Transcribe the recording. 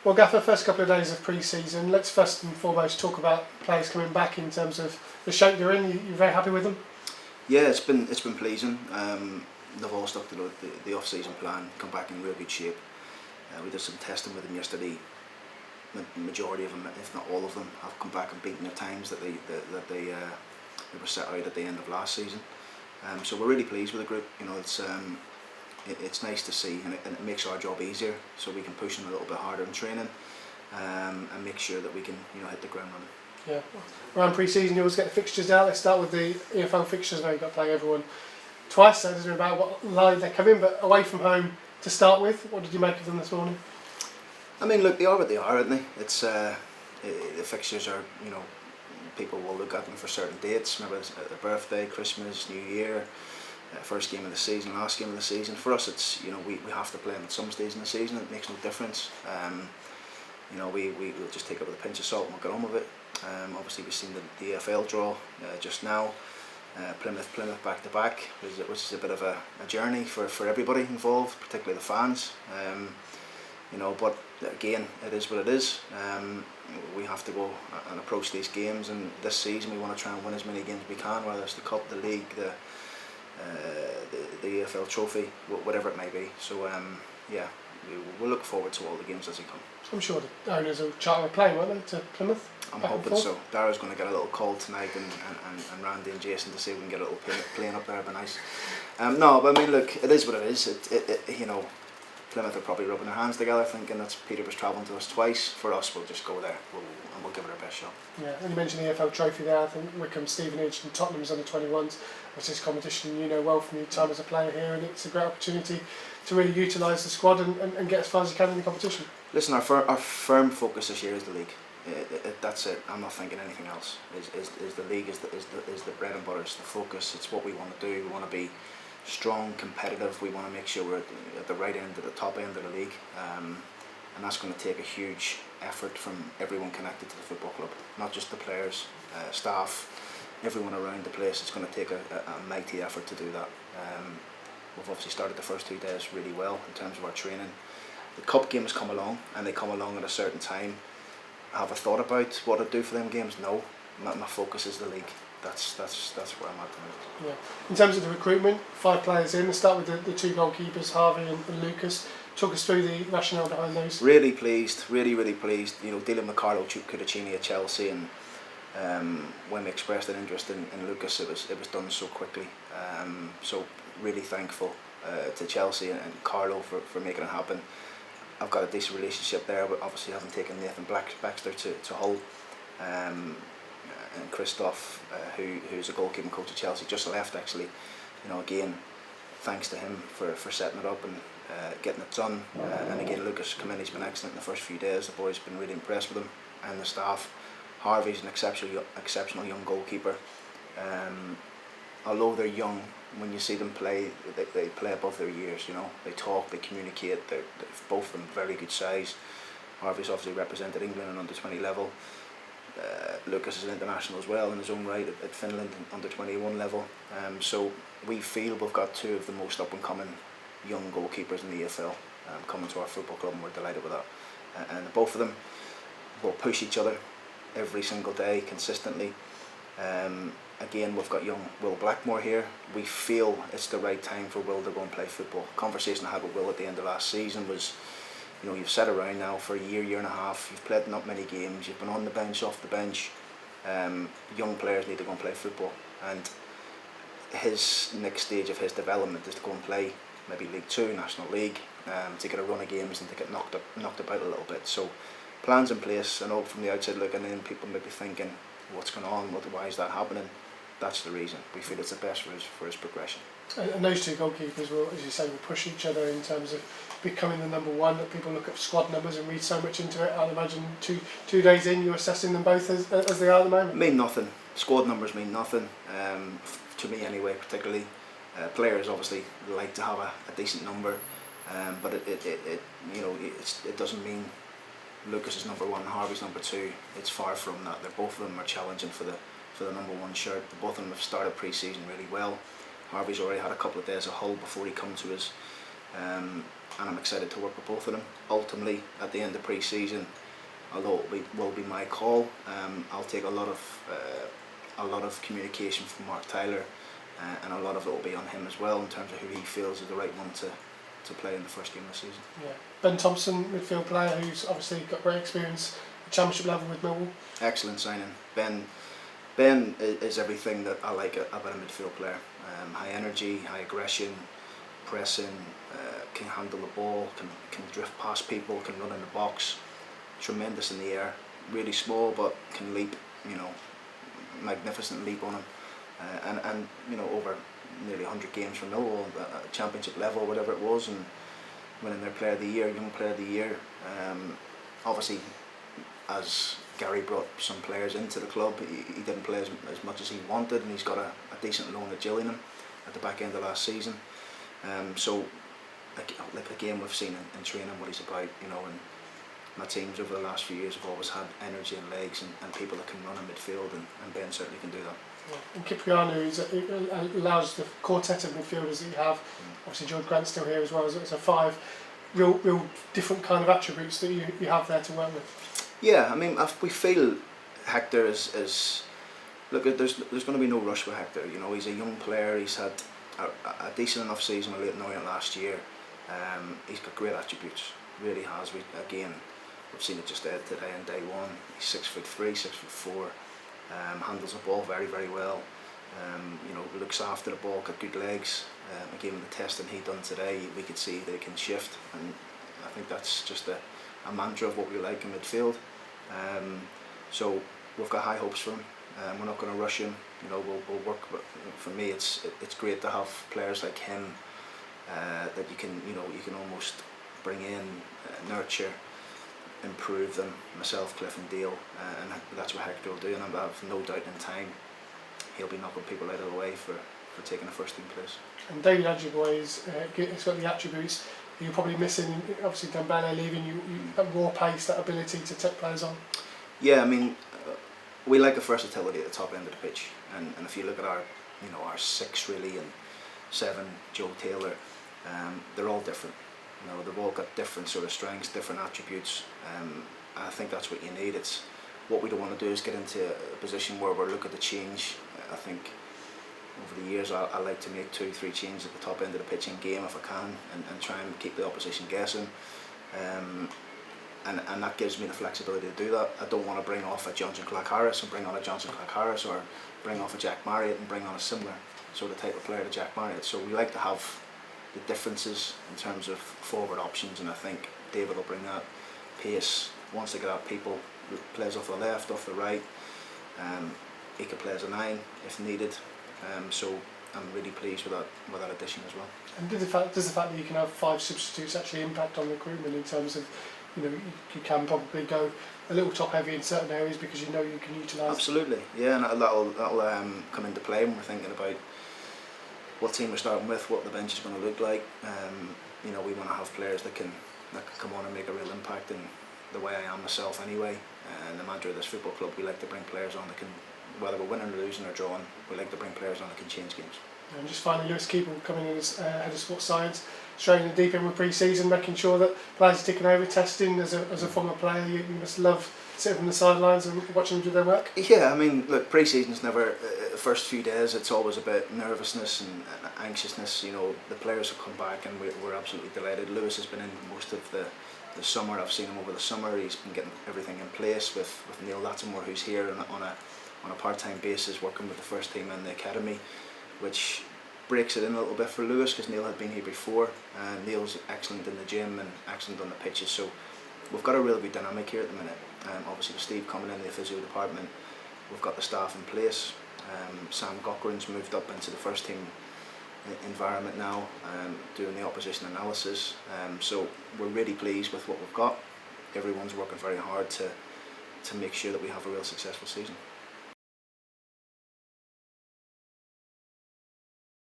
Well, Gaffer, first couple of days of pre-season, let's first and foremost talk about players coming back in terms of the shape they're in. You're very happy with them? Yeah, it's been pleasing. They've all stuck to the off-season plan, come back in real good shape. We did some testing with them yesterday. The majority of them, if not all of them, have come back and beaten their times that they were set out at the end of last season. So we're really pleased with the group. You know, it's nice to see, and it makes our job easier, so we can push them a little bit harder in training, and make sure that we can hit the ground running. Yeah. Around pre-season, you always get the fixtures out. Let's start with the EFL fixtures. Now you've got to play everyone twice, so it doesn't matter what line they come in, but away from home to start with. What did you make of them this morning? I mean, look, they are what they are, aren't they? It's the fixtures are, people will look at them for certain dates. Remember, it's a birthday, Christmas, New Year, first game of the season, last game of the season. For us, it's we have to play them at some stage in the season. It makes no difference. We'll just take it with a pinch of salt and we'll get on with it. Obviously, we've seen the EFL draw just now. Plymouth back to back, which is a bit of a journey for everybody involved, particularly the fans. But again, it is what it is. We have to go and approach these games, and this season we want to try and win as many games as we can, whether it's the Cup, the League, the EFL Trophy, whatever it may be. So we'll look forward to all the games as they come. I'm sure the owners will charter a plane, won't they, to Plymouth? I'm hoping so. Dara's going to get a little call tonight, and Randy and Jason to see if we can get a little plane up there. It'd be nice. No, but I mean, look, it is what it is. Plymouth are probably rubbing their hands together, thinking that Peterborough's travelling to us twice. For us, we'll just go there and we'll give it our best shot. Yeah, and you mentioned the EFL Trophy there. I think Wickham, Stevenage and Tottenham's under 21s, which is competition you know well from your time as a player here, and it's a great opportunity to really utilise the squad and get as far as you can in the competition. Listen, our firm focus this year is the league. That's it. I'm not thinking anything else. Is the league is the bread and butter. It's the focus. It's what we want to do. We want to be strong, competitive. We want to make sure we're at the right end, at the top end of the league, and that's going to take a huge effort from everyone connected to the football club, not just the players, staff, everyone around the place. It's going to take a mighty effort to do that. We've obviously started the first 2 days really well in terms of our training. The cup games come along, and they come along at a certain time. Have I thought about what I'd do for them games? No. My focus is the league. That's where I'm at tonight. Yeah. In terms of the recruitment, 5 players in. Let's start with the 2 goalkeepers, Harvey and Lucas. Talk us through the rationale behind those. Really pleased, really pleased. Dealing with Carlo Cudicini at Chelsea, and when we expressed an interest in Lucas, it was done so quickly. So really thankful to Chelsea and Carlo for making it happen. I've got a decent relationship there, but obviously haven't taken Nathan Baxter to Hull. And Christoph, who's a goalkeeping coach at Chelsea, just left actually. Again, thanks to him for setting it up and getting it done. And again, Lucas come in, he's been excellent in the first few days. The boys been really impressed with him and the staff. Harvey's an exceptional young goalkeeper. Although they're young, when you see them play, they play above their years. They talk, they communicate. They're both of them very good size. Harvey's obviously represented England on under-20 level. Lucas is an international as well in his own right at Finland under 21 level. So we feel we've got 2 of the most up-and-coming young goalkeepers in the EFL coming to our football club, and we're delighted with that. And both of them will push each other every single day consistently. Again, we've got young Will Blackmore here. We feel it's the right time for Will to go and play football. Conversation I had with Will at the end of last season was, you've sat around now for a year and a half, you've played not many games, you've been on the bench, off the bench. Young players need to go and play football, and his next stage of his development is to go and play maybe League 2, National League, to get a run of games and to get knocked about a little bit. So plans in place. I know from the outside looking in, people may be thinking, what's going on, why is that happening? That's the reason. We feel it's the best for his progression. And those 2 goalkeepers will, as you say, will push each other in terms of becoming the number 1. That people look at squad numbers and read so much into it. I'd imagine two days in, you're assessing them both as they are at the moment. Mean nothing. Squad numbers mean nothing. To me anyway, particularly. Players obviously like to have a decent number, but it doesn't mean Lucas is number 1 and Harvey's number 2. It's far from that. Both of them are challenging for the number 1 shirt. Both of them have started pre-season really well. Harvey's already had a couple of days of Hull before he come to us. and I'm excited to work with both of them. Ultimately, at the end of pre-season, although it will be my call, I'll take a lot of communication from Mark Tyler, and a lot of it will be on him as well in terms of who he feels is the right one to play in the first game of the season. Yeah. Ben Thompson, midfield player who's obviously got great experience at championship level with Millwall. Excellent signing. Ben is everything that I like about a midfield player. High energy, high aggression, pressing, can handle the ball, can drift past people, can run in the box. Tremendous in the air, really small but can leap, magnificent leap on him. And over nearly 100 games for Millwall at championship level, whatever it was, and winning their player of the year, young player of the year. Obviously, as Gary brought some players into the club, he didn't play as much as he wanted, and he's got a decent loan at Gillingham at the back end of last season. So like again, we've seen in training what he's about, and my teams over the last few years have always had energy and legs and people that can run in midfield, and Ben certainly can do that. Yeah. And Cipriano allows the quartet of midfielders that you have. Obviously, George Grant's still here as well. So 5 real different kind of attributes that you have there to work with. Yeah, I mean, we feel Hector is look. There's going to be no rush with Hector. He's a young player. He's had a decent enough season with Leighton Orient last year. He's got great attributes. Really has. We've seen it just today in day one. He's 6'3", 6'4". Handles the ball very, very well. Looks after the ball, got good legs. Again, with the testing he done today, we could see they can shift, and I think that's just a mantra of what we like in midfield. So we've got high hopes for him. We're not going to rush him. We'll work. But for me, it's great to have players like him that you can almost bring in, nurture, improve them. Myself, Cliff and Dale, and that's what Hector will do, and I have no doubt in time he'll be knocking people out of the way for taking a first team place. And David Ajiboye's he's got the attributes you're probably missing. Obviously, Dembele leaving, you that raw pace, that ability to take players on. Yeah, I mean, we like the versatility at the top end of the pitch, and if you look at our 6 really and 7, Joe Taylor, they're all different. They've all got different sort of strengths, different attributes. I think that's what you need. It's what we don't want to do is get into a position where we're looking to change. I think over the years I like to make 2-3 changes at the top end of the pitch in game if I can, and try and keep the opposition guessing. And that gives me the flexibility to do that. I don't want to bring off a Johnson Clark Harris and bring on a Johnson Clark Harris, or bring off a Jack Marriott and bring on a similar sort of type of player to Jack Marriott. So we like to have the differences in terms of forward options, and I think David will bring that pace. Wants to get at people, plays off the left, off the right. He could play as a 9 if needed. So I'm really pleased with that addition as well. And does the fact that you can have 5 substitutes actually impact on recruitment in terms of, you can probably go a little top heavy in certain areas because you can utilise? Absolutely, yeah, and that'll come into play when we're thinking about what team we're starting with, what the bench is going to look like. We want to have players that can come on and make a real impact, in the way I am myself anyway. And the mantra of this football club, we like to bring players on that can, whether we're winning or losing or drawing, we like to bring players on that can change games. And just finally, Luiz coming in as head of sports science, straight in the deep end with pre-season, making sure that players are ticking over, testing. As a former player, you must love sitting on the sidelines and watching them do their work. Yeah, I mean, look, pre-season's never, the first few days it's always a bit nervousness and anxiousness. The players have come back and we're absolutely delighted. Luiz has been in most of the summer. I've seen him over the summer. He's been getting everything in place with Neil Lattimore, who's here on a part-time basis, working with the first team in the academy, which breaks it in a little bit for Luiz because Neil had been here before. Neil's excellent in the gym and excellent on the pitches, so we've got a really good dynamic here at the minute. Obviously with Steve coming in the physio department, we've got the staff in place. Sam Cochrane's moved up into the first team environment now, doing the opposition analysis. So we're really pleased with what we've got. Everyone's working very hard to make sure that we have a real successful season.